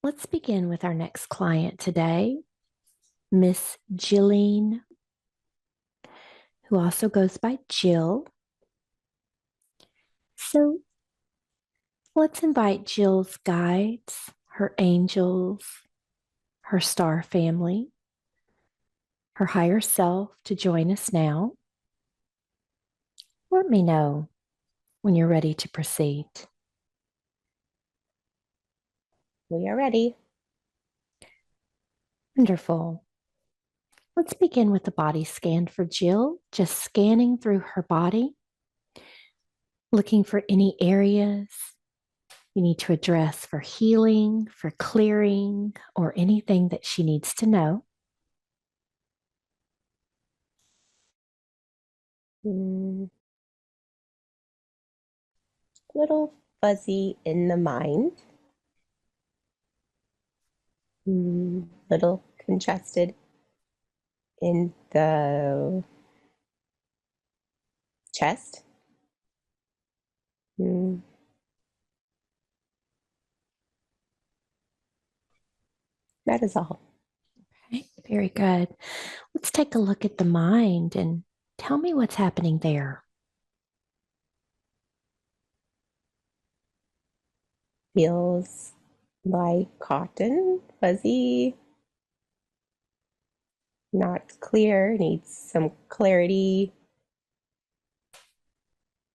Let's begin with our next client today, Miss Jilleen, who also goes by Jill. So let's invite Jill's guides, her angels, her star family, her higher self to join us now. Let me know when you're ready to proceed. We are ready. Wonderful. Let's begin with the body scan for Jill, just scanning through her body, looking for any areas you need to address for healing, for clearing, or anything that she needs to know. Little fuzzy in the mind. Little congested in the chest. That is all. Okay, very good. Let's take a look at the mind and tell me what's happening there. Feels like cotton, fuzzy, not clear, needs some clarity.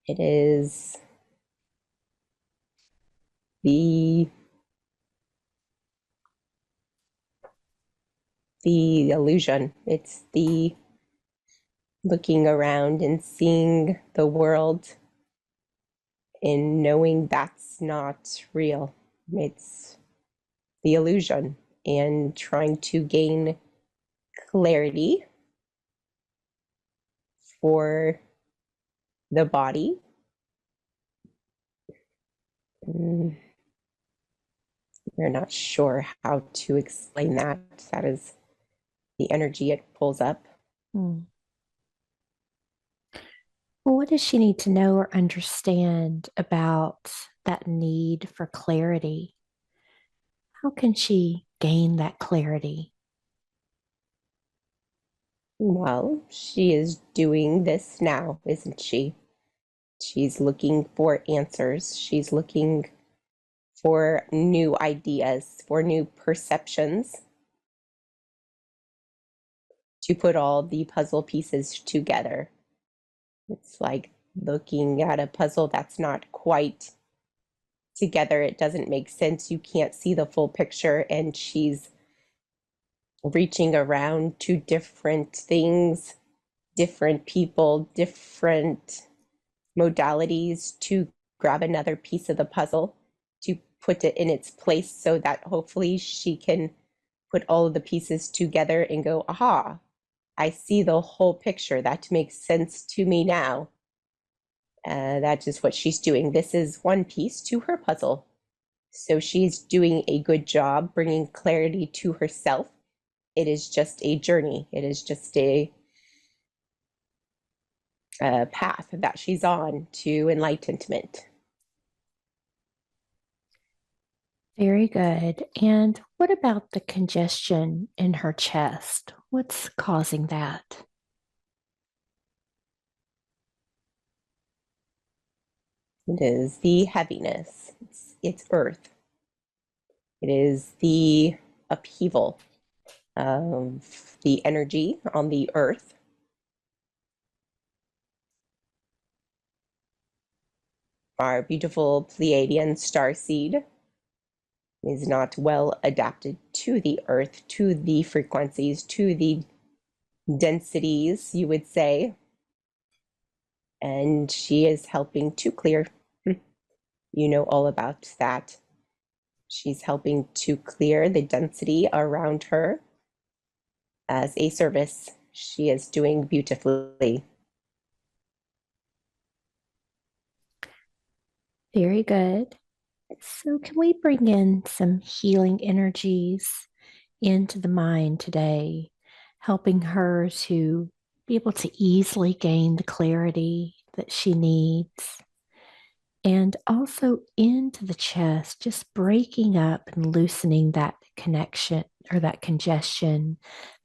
It is the illusion. It's the looking around and seeing the world and knowing that's not real. It's the illusion and trying to gain clarity for the body. We're not sure how to explain that. That is the energy it pulls up. Well, what does she need to know or understand about that need for clarity? How can she gain that clarity? Well, she is doing this now, isn't she? She's looking for answers. She's looking for new ideas, for new perceptions, to put all the puzzle pieces together. It's like looking at a puzzle that's not quite together. It doesn't make sense. You can't see the full picture, and she's reaching around to different things, different people, different modalities to grab another piece of the puzzle, to put it in its place so that hopefully she can put all of the pieces together and go, aha, I see the whole picture. That makes sense to me now. That is what she's doing. This is one piece to her puzzle. So she's doing a good job bringing clarity to herself. It is just a journey. It is just a path that she's on to enlightenment. Very good. And what about the congestion in her chest? What's causing that? It is the heaviness. It's earth. It is the upheaval of the energy on the earth. Our beautiful Pleiadian starseed is not well adapted to the earth, to the frequencies, to the densities, you would say. And she is helping to clear. You know all about that. She's helping to clear the density around her as a service. She is doing beautifully. Very good. So, can we bring in some healing energies into the mind today, helping her to be able to easily gain the clarity that she needs? and also into the chest, just breaking up and loosening that connection or that congestion,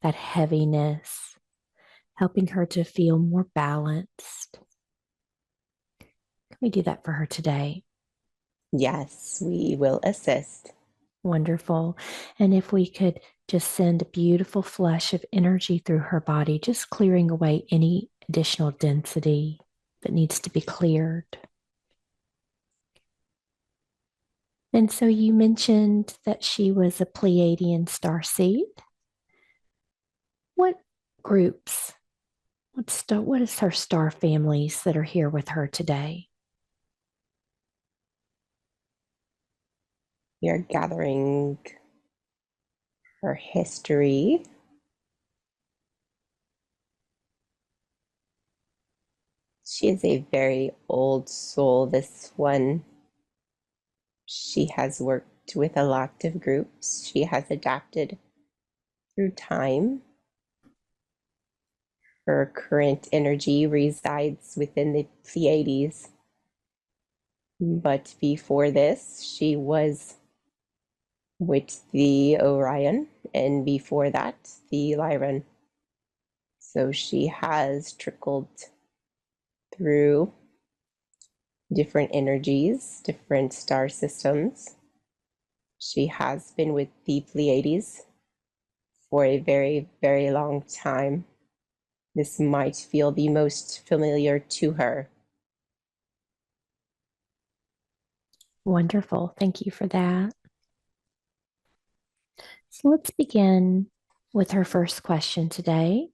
that heaviness, helping her to feel more balanced. Can we do that for her today? Yes, we will assist. Wonderful. And if we could just send a beautiful flush of energy through her body, just clearing away any additional density that needs to be cleared. And so you mentioned that she was a Pleiadian starseed. What groups, what is her star families that are here with her today? We are gathering her history. She is a very old soul, this one. She has worked with a lot of groups. She has adapted through time. Her current energy resides within the Pleiades. But before this, she was with the Orion, and before that, the Lyran. So she has trickled through different energies, different star systems. She has been with the Pleiades for a very, very long time. This might feel the most familiar to her. Wonderful. Thank you for that. So let's begin with her first question today.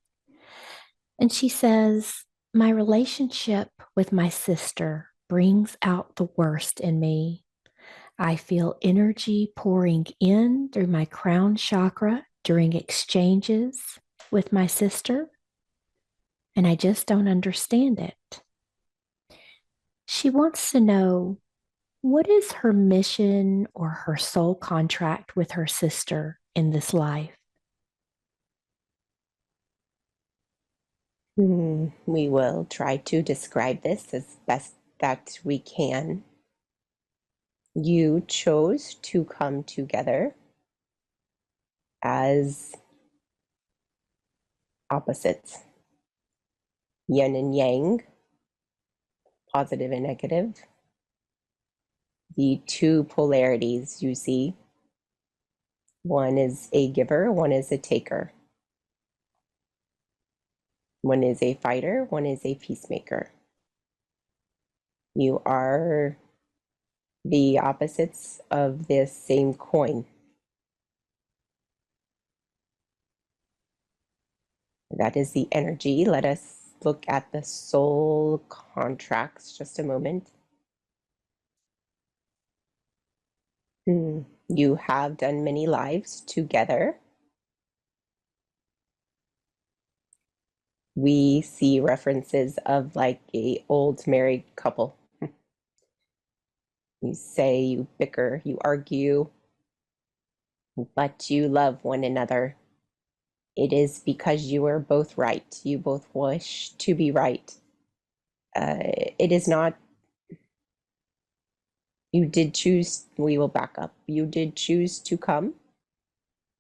And she says, my relationship with my sister brings out the worst in me. I feel energy pouring in through my crown chakra during exchanges with my sister, and I just don't understand it. She wants to know, what is her mission or her soul contract with her sister in this life? We will try to describe this as best that we can. You chose to come together as opposites, yin and yang, positive and negative. The two polarities you see, one is a giver, one is a taker. One is a fighter, one is a peacemaker. You are the opposites of this same coin. That is the energy. Let us look at the soul contracts just a moment. You have done many lives together. We see references of like a old married couple. You say, you bicker, you argue, but you love one another. It is because you are both right. You both wish to be right. It is not, you did choose, we will back up. You did choose to come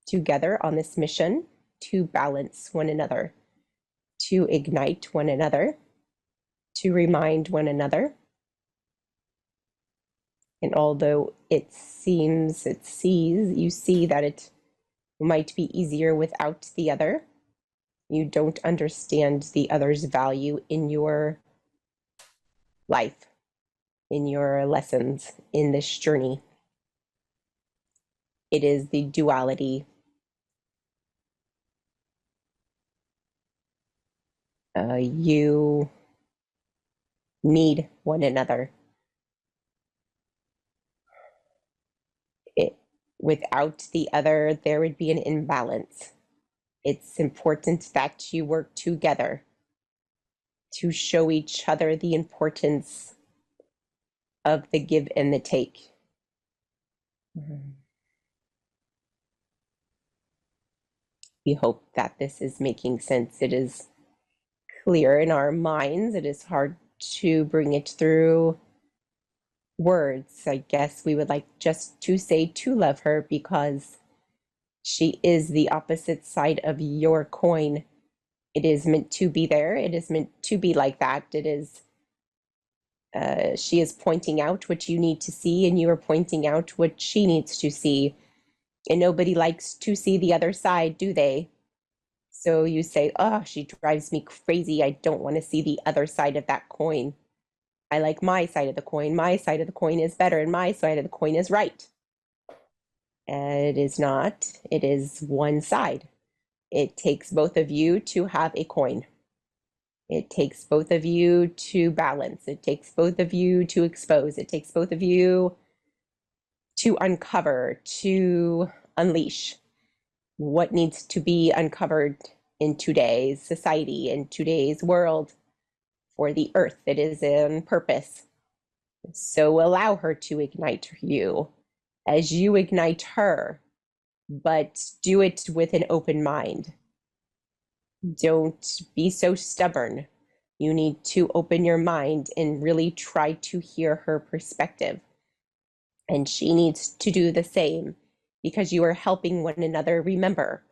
together on this mission to balance one another, to ignite one another, to remind one another. And although you see that it might be easier without the other, you don't understand the other's value in your life, in your lessons, in this journey. It is the duality. You need one another. Without the other, there would be an imbalance. It's important that you work together to show each other the importance of the give and the take. We hope that this is making sense. It is clear in our minds. It is hard to bring it through words. I guess we would like just to say to love her because she is the opposite side of your coin. It is meant to be there. It is meant to be like that. It is, she is pointing out what you need to see, and you are pointing out what she needs to see. And nobody likes to see the other side, do they? So you say, oh, she drives me crazy. I don't want to see the other side of that coin. I like my side of the coin. My side of the coin is better, and my side of the coin is right. It is not. It is one side. It takes both of you to have a coin. It takes both of you to balance. It takes both of you to expose. It takes both of you to uncover, to unleash what needs to be uncovered in today's society, in today's world, for the earth that is in purpose. So allow her to ignite you as you ignite her, but do it with an open mind. Don't be so stubborn. You need to open your mind and really try to hear her perspective. And she needs to do the same because you are helping one another remember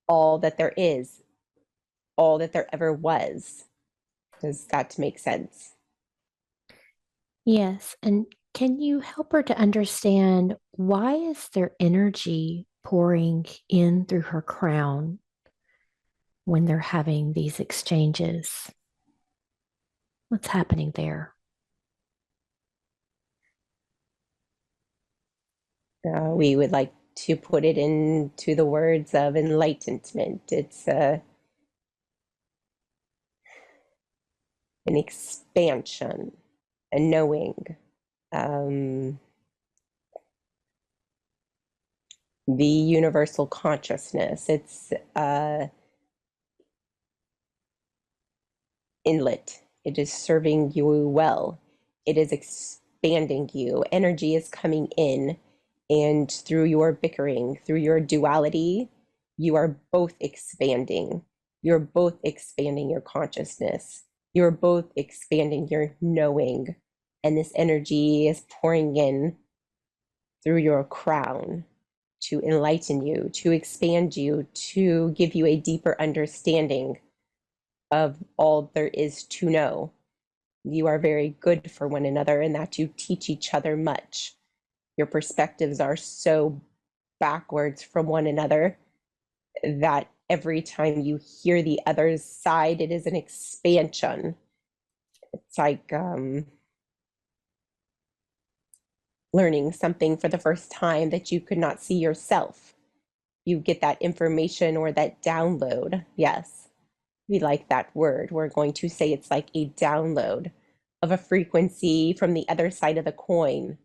all that there is, all that there ever was. Does that make sense? Yes. And can you help her to understand why is there energy pouring in through her crown when they're having these exchanges? What's happening there? We would like to put it into the words of enlightenment. It's an expansion, a knowing, um, the universal consciousness. It's inlet. It is serving you well. It is expanding you. Energy is coming in, and through your bickering, through your duality, you are both expanding. You're both expanding your consciousness. You're both expanding your knowing. And this energy is pouring in through your crown to enlighten you, to expand you, to give you a deeper understanding of all there is to know. You are very good for one another in that you teach each other much. Your perspectives are so backwards from one another that every time you hear the other's side, it is an expansion. It's like learning something for the first time that you could not see yourself. You get that information or that download. Yes, we like that word. We're going to say it's like a download of a frequency from the other side of the coin,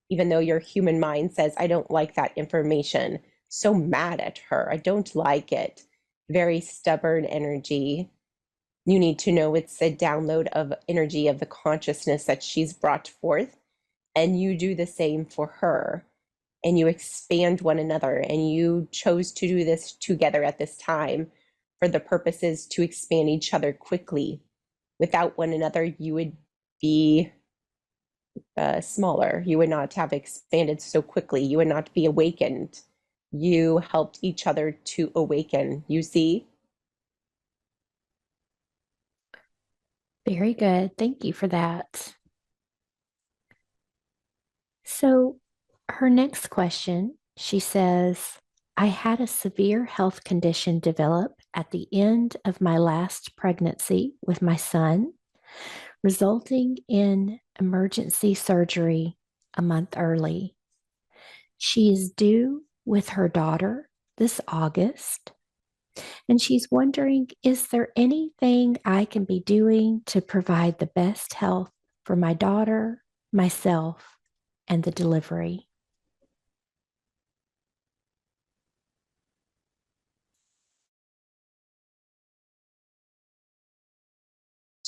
even though your human mind says, I don't like that information. So mad at her. I don't like it. Very stubborn energy. You need to know it's a download of energy of the consciousness that she's brought forth. And you do the same for her. And you expand one another. And you chose to do this together at this time for the purposes to expand each other quickly. Without one another, you would be smaller. You would not have expanded so quickly. You would not be awakened. You helped each other to awaken. You see? Very good. Thank you for that. So, her next question, she says, I had a severe health condition develop at the end of my last pregnancy with my son, resulting in emergency surgery a month early. She is due with her daughter this August, and she's wondering, is there anything I can be doing to provide the best health for my daughter, myself, and the delivery?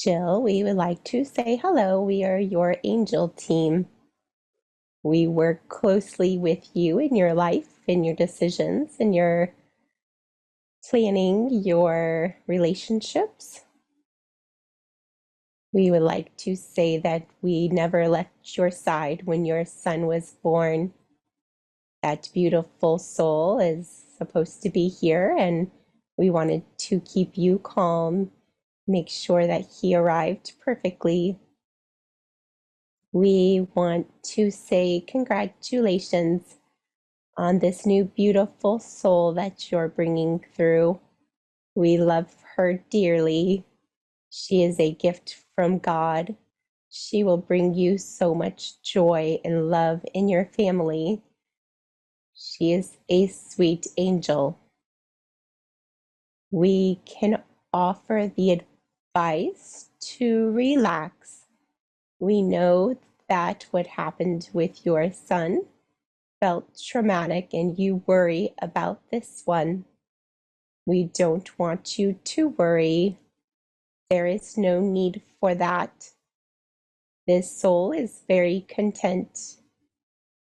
Jill, we would like to say hello. We are your angel team. We work closely with you in your life, in your decisions, in your planning your relationships. We would like to say that we never left your side when your son was born. That beautiful soul is supposed to be here, and we wanted to keep you calm, make sure that he arrived perfectly. We want to say congratulations on this new beautiful soul that you're bringing through. We love her dearly. She is a gift from God. She will bring you so much joy and love in your family. She is a sweet angel. We can offer the advice to relax. We know that what happened with your son felt traumatic and you worry about this one. We don't want you to worry. There is no need for that. This soul is very content,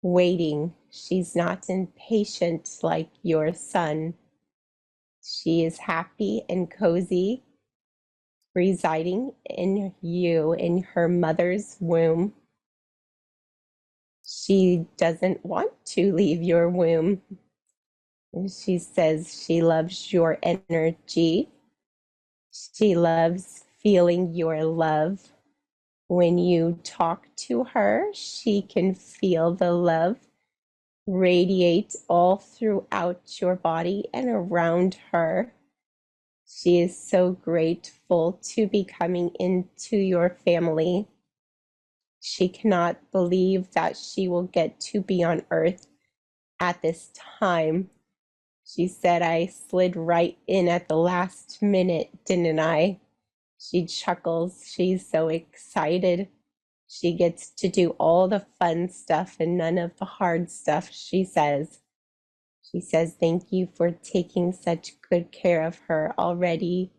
waiting. She's not impatient like your son. She is happy and cozy, residing in you in her mother's womb. She doesn't want to leave your womb. She says she loves your energy. She loves feeling your love. When you talk to her, she can feel the love radiate all throughout your body and around her. She is so grateful to be coming into your family. She cannot believe that she will get to be on earth at this time. She said, I slid right in at the last minute, didn't I? She chuckles. She's so excited. She gets to do all the fun stuff and none of the hard stuff, she says. She says, thank you for taking such good care of her already.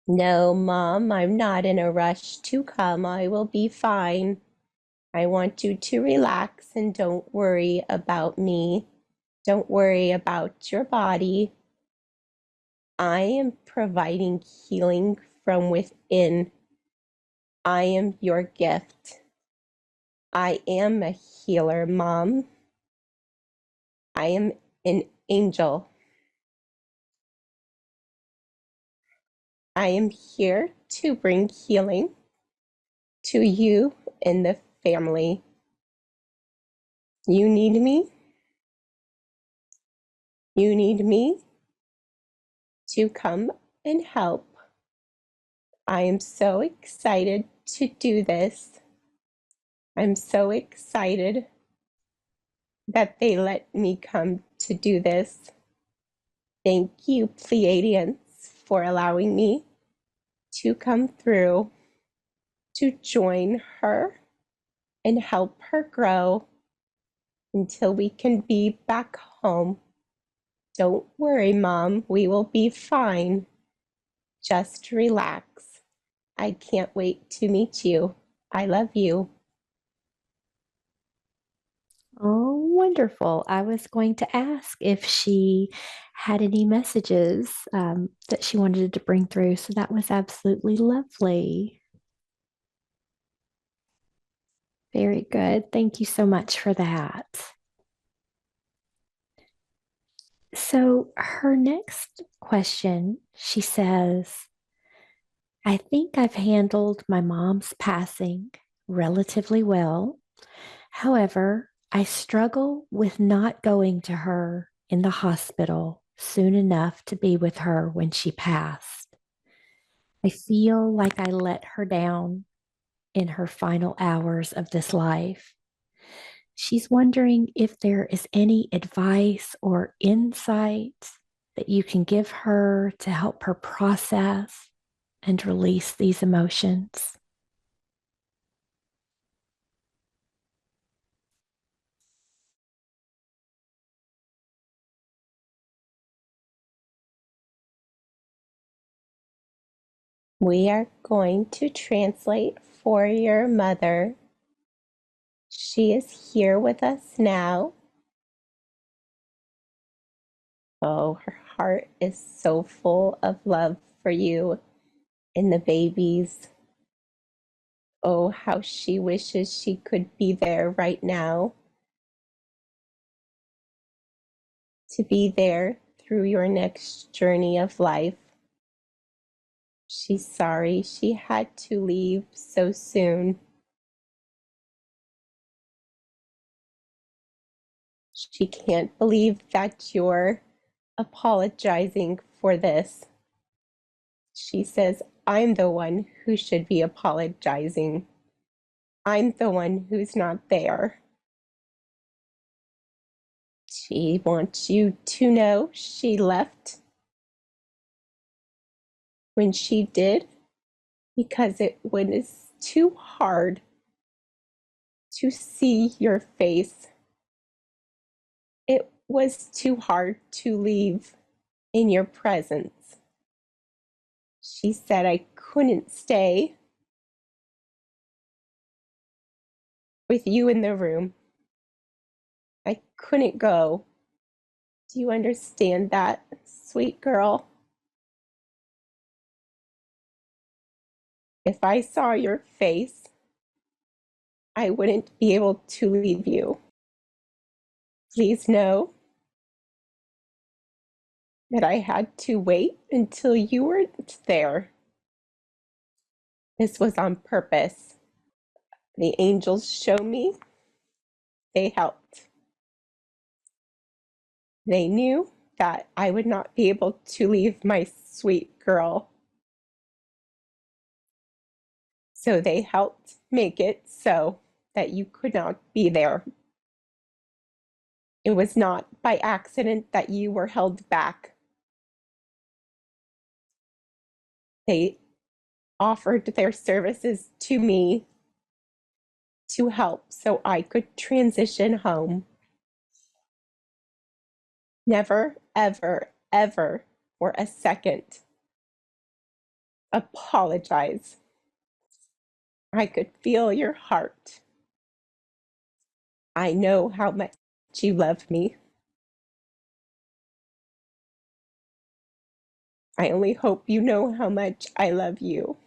No, Mom, I'm not in a rush to come. I will be fine. I want you to relax and don't worry about me. Don't worry about your body. I am providing healing from within. I am your gift. I am a healer, Mom. I am an angel. I am here to bring healing to you and the family. You need me. You need me to come and help. I am so excited to do this. I'm so excited that they let me come to do this. Thank you, Pleiadians, for allowing me to come through to join her and help her grow until we can be back home. Don't worry, Mom, we will be fine. Just relax. I can't wait to meet you. I love you. Oh, wonderful. I was going to ask if she had any messages that she wanted to bring through. So that was absolutely lovely. Very good. Thank you so much for that. So, her next question, she says, I think I've handled my mom's passing relatively well. However, I struggle with not going to her in the hospital soon enough to be with her when she passed. I feel like I let her down in her final hours of this life. She's wondering if there is any advice or insight that you can give her to help her process and release these emotions. We are going to translate for your mother. She is here with us now. Oh, her heart is so full of love for you and the babies. Oh, how she wishes she could be there right now. To be there through your next journey of life. She's sorry she had to leave so soon. She can't believe that you're apologizing for this. She says, I'm the one who should be apologizing. I'm the one who's not there. She wants you to know she left when she did because it was too hard to see your face. It was too hard to leave in your presence. She said I couldn't stay with you in the room. I couldn't go. Do you understand that, sweet girl? If I saw your face, I wouldn't be able to leave you. Please know that I had to wait until you weren't there. This was on purpose. The angels show me. They helped. They knew that I would not be able to leave my sweet girl. So they helped make it so that you could not be there. It was not by accident that you were held back. They offered their services to me to help so I could transition home. Never, ever, ever for a second apologize. I could feel your heart. I know how much you love me. I only hope you know how much I love you.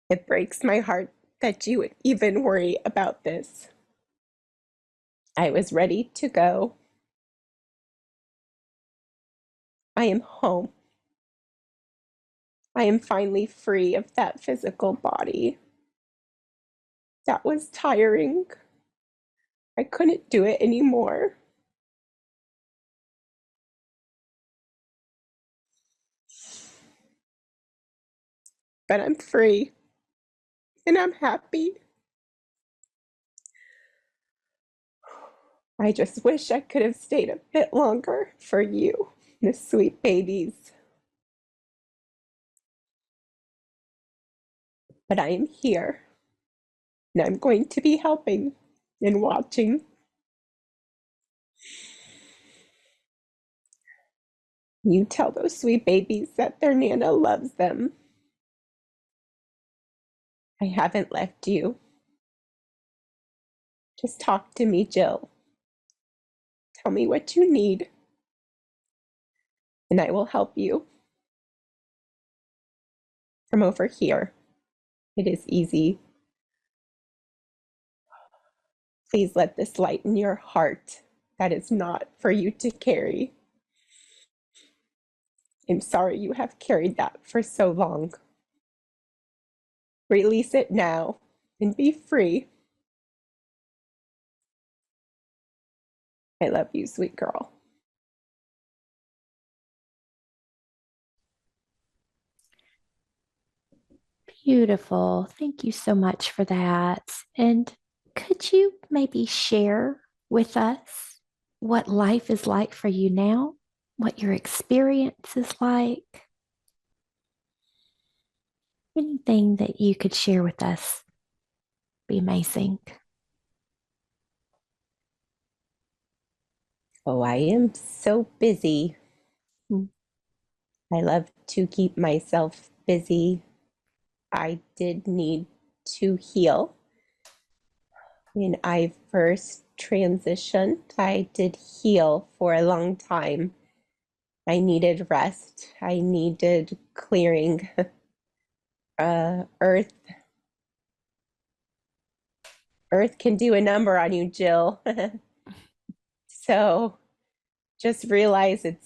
It breaks my heart that you would even worry about this. I was ready to go. I am home. I am finally free of that physical body. That was tiring. I couldn't do it anymore. But I'm free and I'm happy. I just wish I could have stayed a bit longer for you, the sweet babies. But I am here and I'm going to be helping and watching. You tell those sweet babies that their Nana loves them. I haven't left you. Just talk to me, Jill. Tell me what you need, and I will help you. From over here. It is easy. Please let this lighten your heart. That is not for you to carry. I'm sorry you have carried that for so long. Release it now and be free. I love you, sweet girl. Beautiful. Thank you so much for that. And could you maybe share with us what life is like for you now? What your experience is like? Anything that you could share with us be amazing. Oh, I am so busy. Mm. I love to keep myself busy. I did need to heal. When I first transitioned, I did heal for a long time. I needed rest. I needed clearing earth Earth can do a number on you, Jill. So just realize it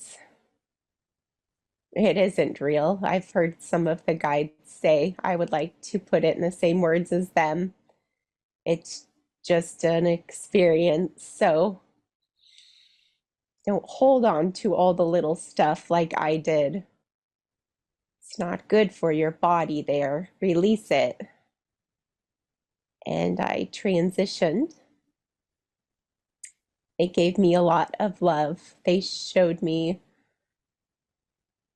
isn't real. I've heard some of the guides say, I would like to put it in the same words as them. It's just an experience. So don't hold on to all the little stuff like I did. It's not good for your body there. Release it. And I transitioned. It gave me a lot of love. They showed me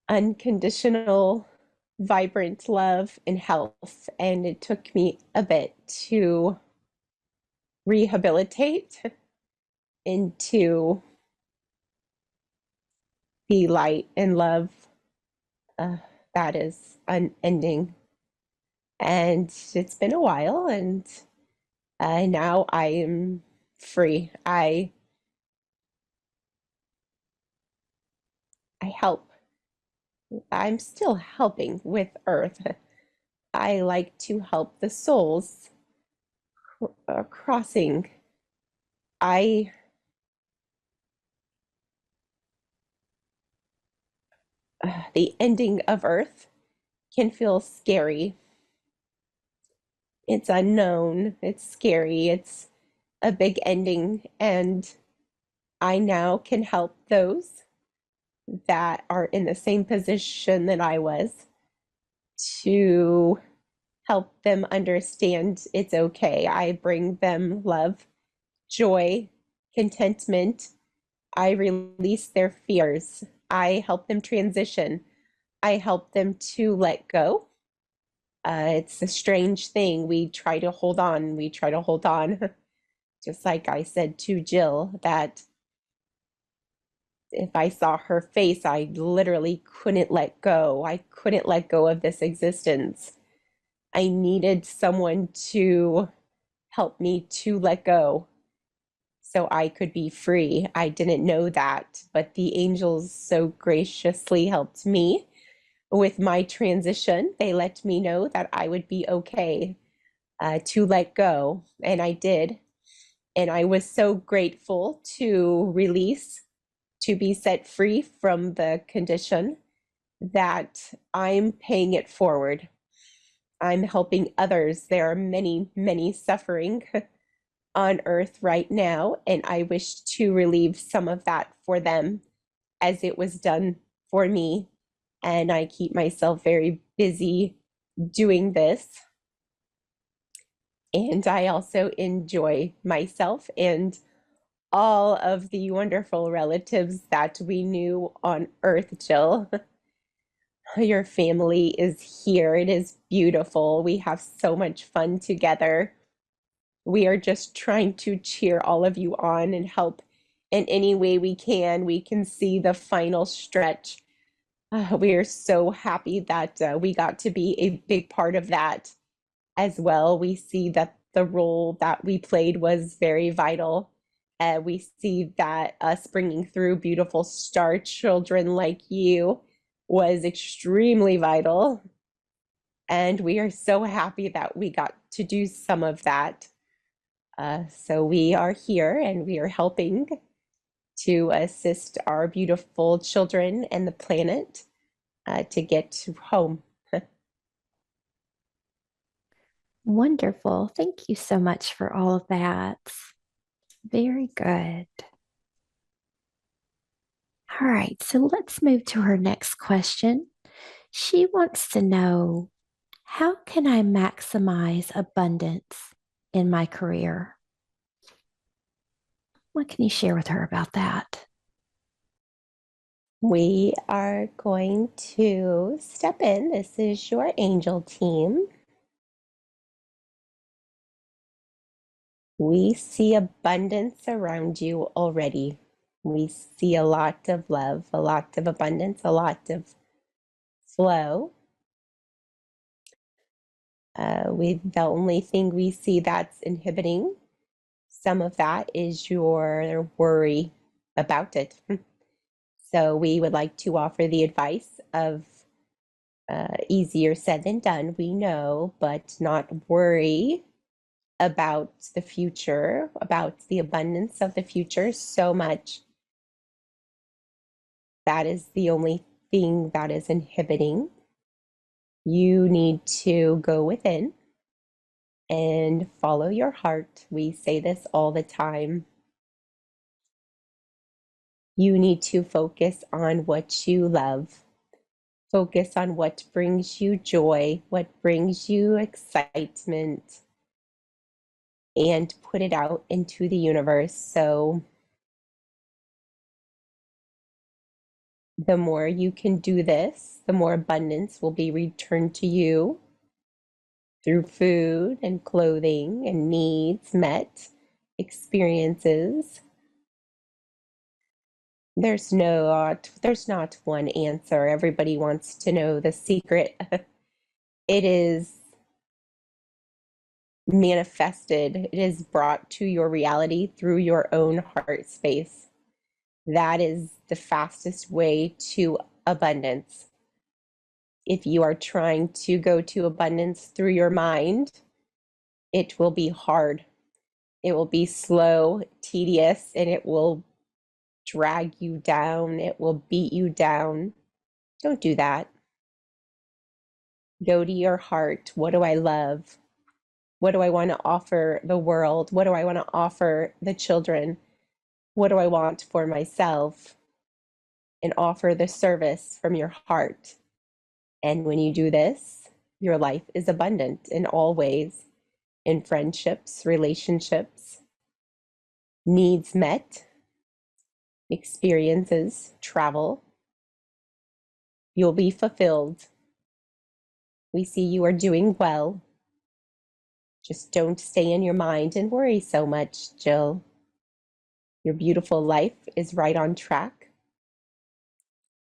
unconditional, vibrant love and health. And it took me a bit to rehabilitate into the light and love that is unending. And it's been a while, and now I am free. I help. I'm still helping with Earth. I like to help the souls crossing. I the ending of Earth can feel scary. It's unknown. It's scary. It's a big ending, and I now can help those that are in the same position that I was to help them understand it's okay. I bring them love, joy, contentment. I release their fears. I help them transition. I help them to let go. It's a strange thing. We try to hold on. We try to hold on. Just like I said to Jill, that if I saw her face, I literally couldn't let go. I couldn't let go of this existence. I needed someone to help me to let go so I could be free. I didn't know that, but the angels so graciously helped me with my transition. They let me know that I would be okay to let go, and I did. And I was so grateful to release, to be set free from the condition, that I'm paying it forward. I'm helping others. There are many, many suffering on earth right now, and I wish to relieve some of that for them as it was done for me. And I keep myself very busy doing this. And I also enjoy myself and all of the wonderful relatives that we knew on earth, Jill. Your family is here. It is beautiful. We have so much fun together. We are just trying to cheer all of you on and help in any way we can. We can see the final stretch. We are so happy that we got to be a big part of that as well. We see that the role that we played was very vital. We see that us bringing through beautiful star children like you was extremely vital. And we are so happy that we got to do some of that. So we are here and we are helping to assist our beautiful children and the planet to get home. Wonderful. Thank you so much for all of that. Very good. All right, so let's move to her next question. She wants to know, how can I maximize abundance in my career? What can you share with her about that? We are going to step in. This is your angel team. We see abundance around you already. We see a lot of love, a lot of abundance, a lot of flow. The only thing we see that's inhibiting some of that is your worry about it. So we would like to offer the advice of easier said than done, we know, but not worry about the future, about the abundance of the future so much. That is the only thing that is inhibiting. You need to go within and follow your heart. We say this all the time. You need to focus on what you love. Focus on what brings you joy, what brings you excitement, and put it out into the universe. So the more you can do this, the more abundance will be returned to you through food and clothing and needs met, experiences. There's not one answer. Everybody wants to know the secret. It is manifested, it is brought to your reality through your own heart space. That is the fastest way to abundance. If you are trying to go to abundance through your mind, it will be hard. It will be slow, tedious, and it will drag you down. It will beat you down. Don't do that. Go to your heart. What do I love? What do I want to offer the world? What do I want to offer the children? What do I want for myself? And offer the service from your heart. And when you do this, your life is abundant in all ways, in friendships, relationships, needs met, experiences, travel. You'll be fulfilled. We see you are doing well. Just don't stay in your mind and worry so much, Jill. Your beautiful life is right on track,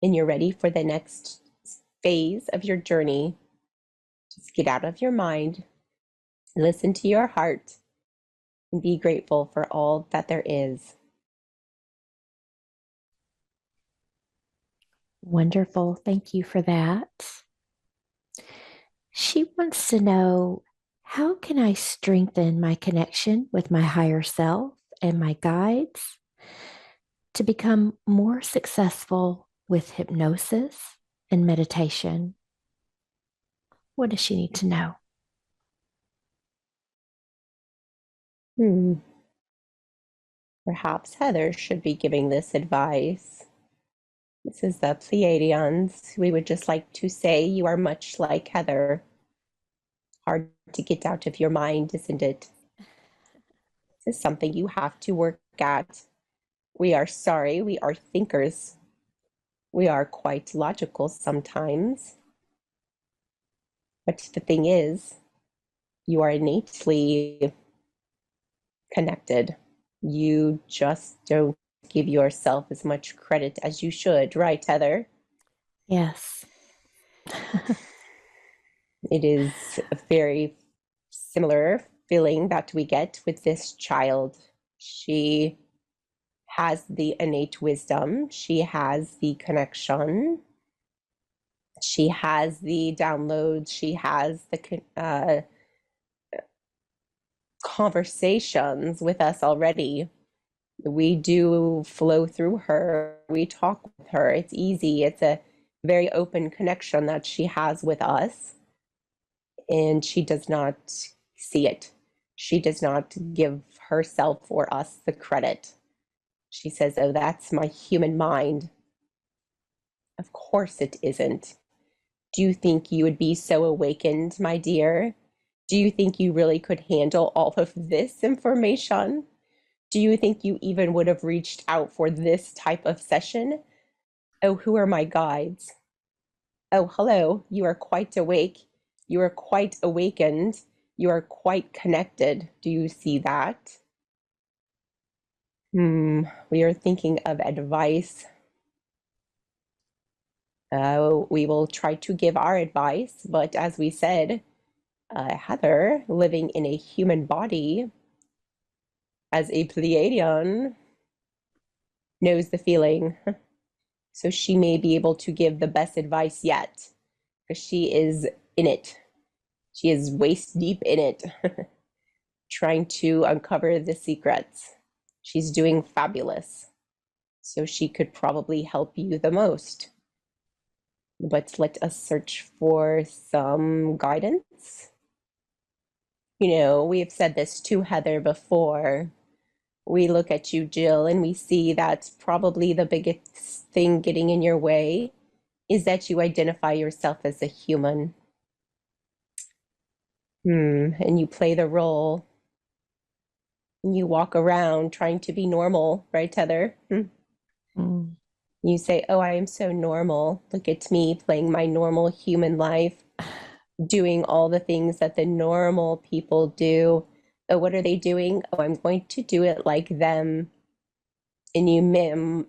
and you're ready for the next phase of your journey. Just get out of your mind, listen to your heart, and be grateful for all that there is. Wonderful. Thank you for that. She wants to know, how can I strengthen my connection with my higher self and my guides to become more successful with hypnosis and meditation? What does she need to know? Perhaps Heather should be giving this advice. This is the Pleiadians. We would just like to say you are much like Heather. Hard to get out of your mind, isn't it? This is something you have to work at. We are sorry, we are thinkers. We are quite logical sometimes. But the thing is, you are innately connected. You just don't give yourself as much credit as you should, right, Heather? Yes. It is a very similar feeling that we get with this child. She has the innate wisdom, she has the connection, she has the downloads, she has the conversations with us already. We do flow through her, we talk with her. It's easy, it's a very open connection that she has with us, and she does not see it. She does not give herself or us the credit. She says, oh, that's my human mind. Of course it isn't. Do you think you would be so awakened, my dear? Do you think you really could handle all of this information? Do you think you even would have reached out for this type of session? Oh, who are my guides? Oh, hello, you are quite awake. You are quite awakened. You are quite connected. Do you see that? We are thinking of advice. We will try to give our advice, but as we said, Heather, living in a human body as a Pleiadian, knows the feeling. So she may be able to give the best advice yet, because she is in it. She is waist deep in it. trying to uncover the secrets. She's doing fabulous. So she could probably help you the most. But let us search for some guidance. You know, we have said this to Heather before. We look at you, Jill, and we see that probably the biggest thing getting in your way is that you identify yourself as a human. And you play the role. And you walk around trying to be normal, right, Heather? Mm. You say, oh, I am so normal. Look at me playing my normal human life, doing all the things that the normal people do. Oh, what are they doing? Oh, I'm going to do it like them. And you mimic,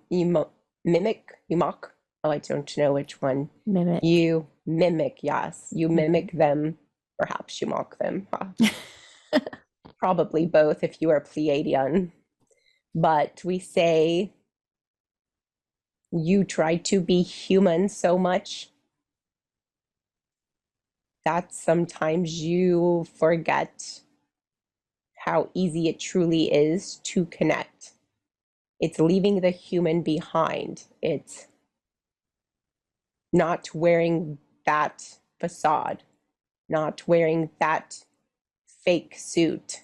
you mock. Oh, I don't know which one. Mimic. You mimic, yes. You mimic them. Perhaps you mock them. Probably both if you are Pleiadian. But we say you try to be human so much that sometimes you forget how easy it truly is to connect. It's leaving the human behind. It's not wearing that facade, not wearing that fake suit.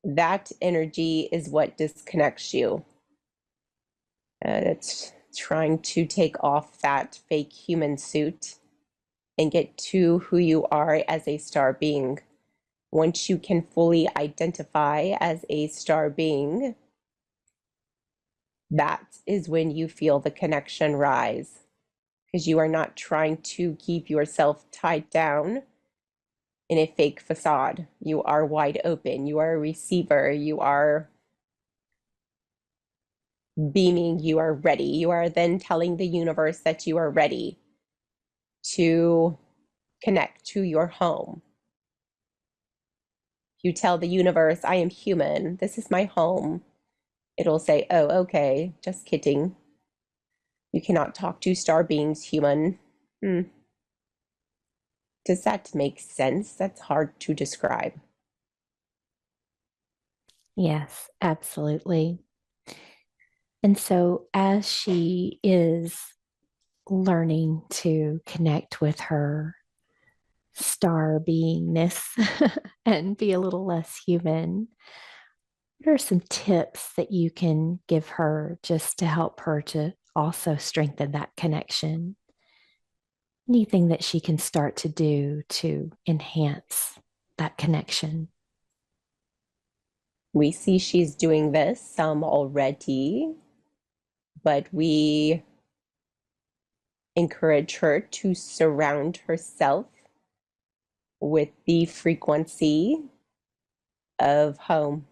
That energy is what disconnects you. It's trying to take off that fake human suit and get to who you are as a star being. Once you can fully identify as a star being, that is when you feel the connection rise, because you are not trying to keep yourself tied down in a fake facade. You are wide open. You are a receiver. You are beaming. You are ready. You are then telling the universe that you are ready to connect to your home. You tell the universe, I am human. This is my home. It'll say, oh, okay, just kidding. You cannot talk to star beings, human. Does that make sense? That's hard to describe. Yes, absolutely. And so, as she is learning to connect with her star beingness and be a little less human, what are some tips that you can give her just to help her to also strengthen that connection? Anything that she can start to do to enhance that connection? We see she's doing this already, but we encourage her to surround herself with the frequency of home.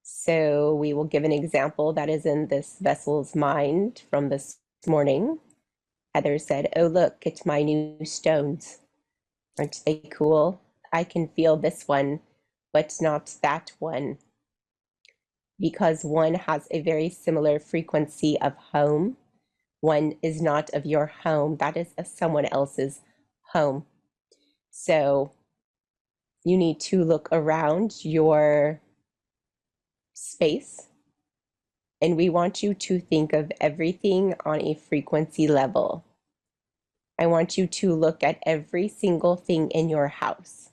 So we will give an example that is in this vessel's mind from this morning. Heather said, oh, look, it's my new stones. Aren't they cool? I can feel this one, but not that one. Because one has a very similar frequency of home. One is not of your home. That is of someone else's home. So you need to look around your space, and we want you to think of everything on a frequency level. I want you to look at every single thing in your house.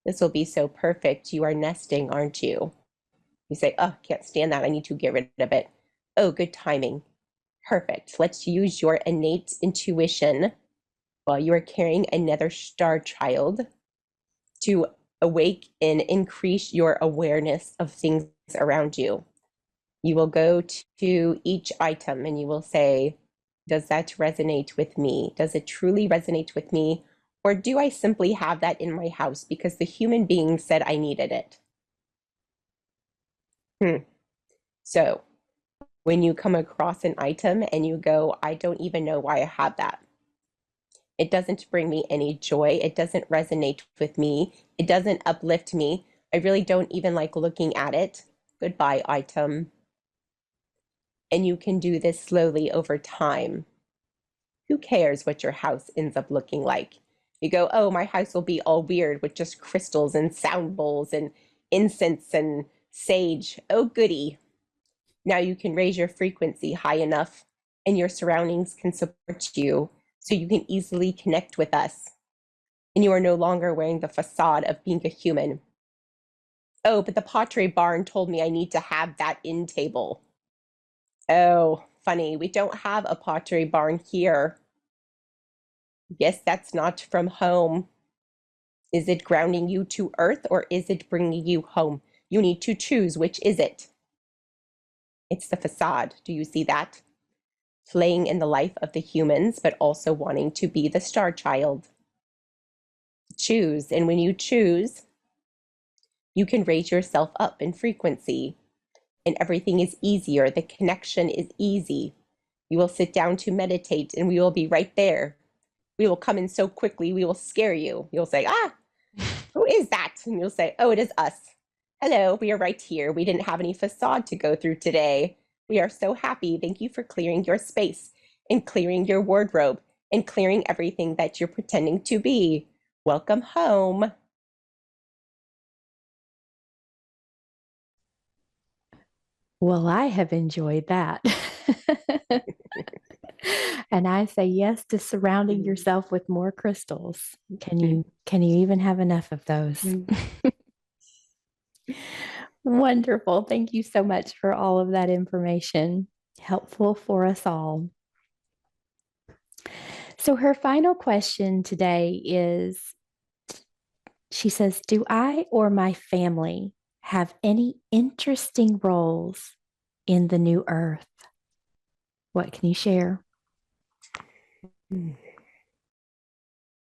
This will be so perfect. You are nesting, aren't you? You say, oh, can't stand that. I need to get rid of it. Oh, good timing. Perfect. Let's use your innate intuition while you are carrying another star child to awake and increase your awareness of things around you. You will go to each item and you will say, does that resonate with me? Does it truly resonate with me? Or do I simply have that in my house because the human being said I needed it? So when you come across an item and you go, I don't even know why I have that. It doesn't bring me any joy. It doesn't resonate with me. It doesn't uplift me. I really don't even like looking at it. Goodbye, item. And you can do this slowly over time. Who cares what your house ends up looking like? You go, oh, my house will be all weird with just crystals and sound bowls and incense and sage. Oh, goody. Now you can raise your frequency high enough and your surroundings can support you so you can easily connect with us. And you are no longer wearing the facade of being a human. Oh, but the pottery barn told me I need to have that end table. Oh, funny. We don't have a pottery barn here. Guess that's not from home. Is it grounding you to earth or is it bringing you home? You need to choose. Which is it? It's the facade. Do you see that? Playing in the life of the humans, but also wanting to be the star child. Choose. And when you choose, you can raise yourself up in frequency and everything is easier. The connection is easy. You will sit down to meditate and we will be right there. We will come in so quickly, we will scare you. You'll say, ah, who is that? And you'll say, oh, it is us. Hello, we are right here. We didn't have any facade to go through today. We are so happy. Thank you for clearing your space and clearing your wardrobe and clearing everything that you're pretending to be. Welcome home. Well, I have enjoyed that. And I say yes to surrounding yourself with more crystals. Can you even have enough of those? Wonderful. Thank you so much for all of that information. Helpful for us all. So her final question today is, she says, do I or my family have any interesting roles in the new earth? What can you share?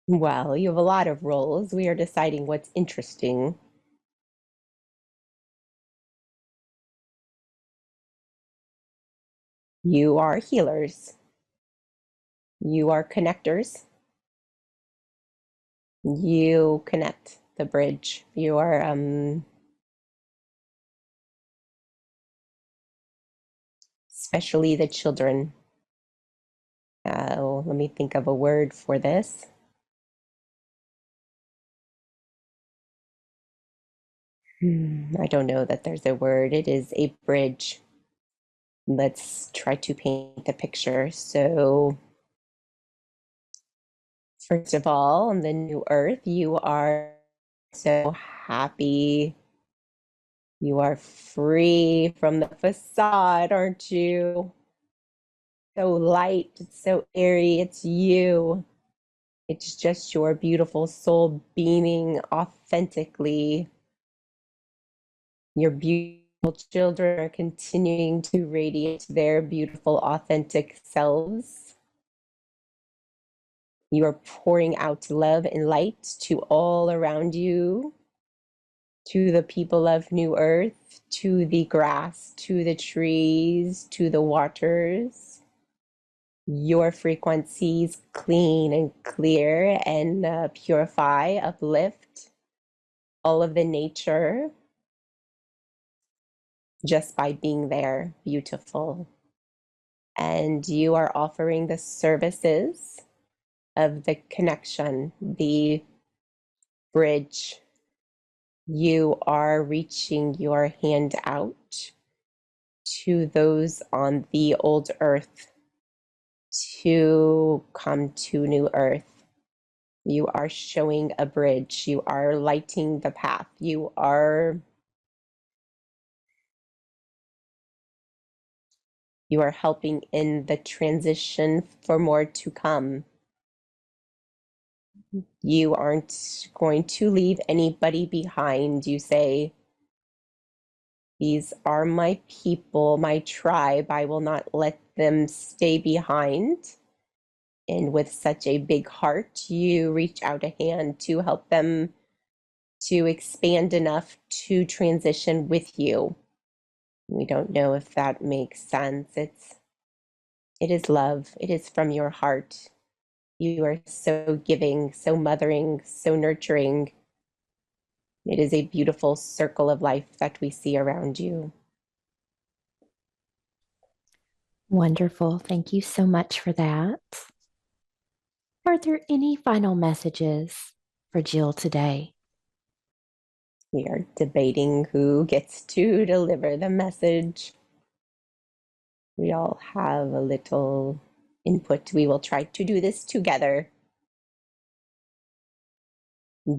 Well, you have a lot of roles. We are deciding what's interesting. You are healers. You are connectors. You connect the bridge. You are especially the children. Let me think of a word for this. I don't know that there's a word. It is a bridge. Let's try to paint the picture. So, first of all, on the new earth, you are so happy. You are free from the facade, aren't you? So light, it's so airy, it's you. It's just your beautiful soul beaming authentically. Your beautiful children are continuing to radiate their beautiful, authentic selves. You are pouring out love and light to all around you, to the people of New Earth, to the grass, to the trees, to the waters. Your frequencies clean and clear and purify, uplift all of the nature just by being there. Beautiful. And you are offering the services of the connection, the bridge. You are reaching your hand out to those on the old earth to come to new earth. You are showing a bridge. You are lighting the path. You are helping in the transition for more to come. You aren't going to leave anybody behind. You say, these are my people, my tribe. I will not let them stay behind. And with such a big heart, you reach out a hand to help them to expand enough to transition with you. We don't know if that makes sense. It is love. It is from your heart. You are so giving, so mothering, so nurturing. It is a beautiful circle of life that we see around you. Wonderful. Thank you so much for that. Are there any final messages for Jill today? We are debating who gets to deliver the message. We all have a little input. We will try to do this together.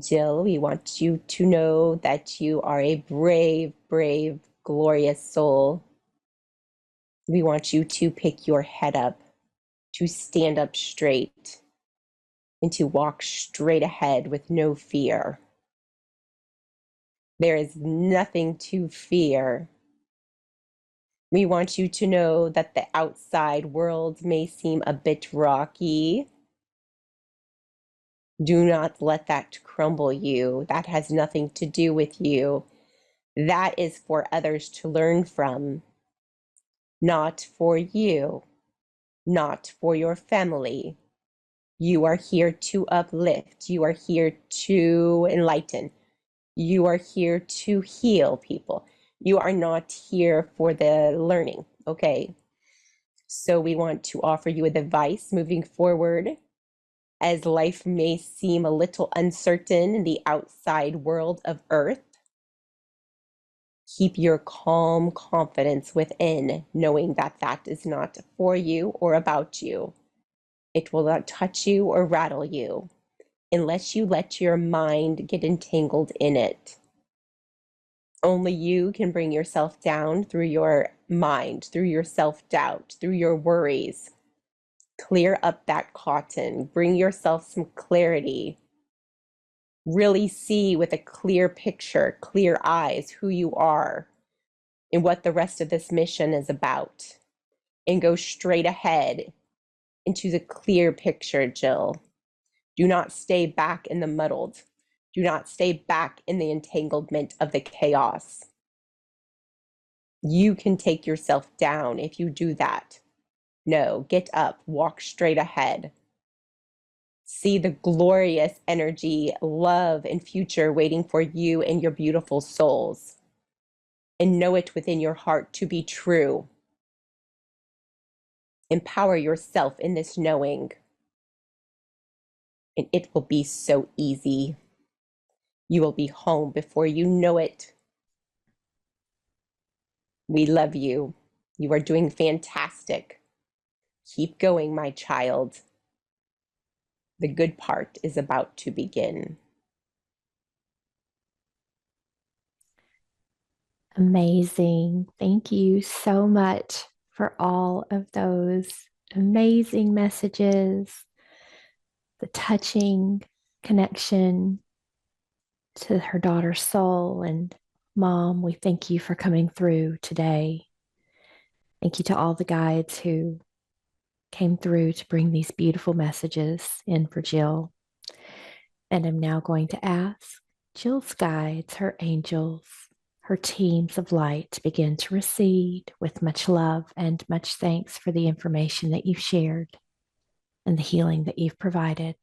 Jill, we want you to know that you are a brave, brave, glorious soul. We want you to pick your head up, to stand up straight, and to walk straight ahead with no fear. There is nothing to fear. We want you to know that the outside world may seem a bit rocky. Do not let that crumble you. That has nothing to do with you. That is for others to learn from, not for you, not for your family. You are here to uplift. You are here to enlighten. You are here to heal people. You are not here for the learning, okay? So we want to offer you advice moving forward, as life may seem a little uncertain in the outside world of Earth. Keep your calm confidence within, knowing that that is not for you or about you. It will not touch you or rattle you unless you let your mind get entangled in it. Only you can bring yourself down through your mind, through your self-doubt, through your worries. Clear up that cotton, bring yourself some clarity. Really see with a clear picture, clear eyes, who you are and what the rest of this mission is about. And go straight ahead into the clear picture, Jill. Do not stay back in the muddled. Do not stay back in the entanglement of the chaos. You can take yourself down if you do that. No, get up, walk straight ahead. See the glorious energy, love, and future waiting for you and your beautiful souls. And know it within your heart to be true. Empower yourself in this knowing. And it will be so easy. You will be home before you know it. We love you. You are doing fantastic. Keep going, my child. The good part is about to begin. Amazing. Thank you so much for all of those amazing messages, the touching connection to her daughter's soul. And Mom, we thank you for coming through today. Thank you to all the guides who came through to bring these beautiful messages in for Jill. And I'm now going to ask Jill's guides, her angels, her teams of light to begin to recede with much love and much thanks for the information that you've shared and the healing that you've provided.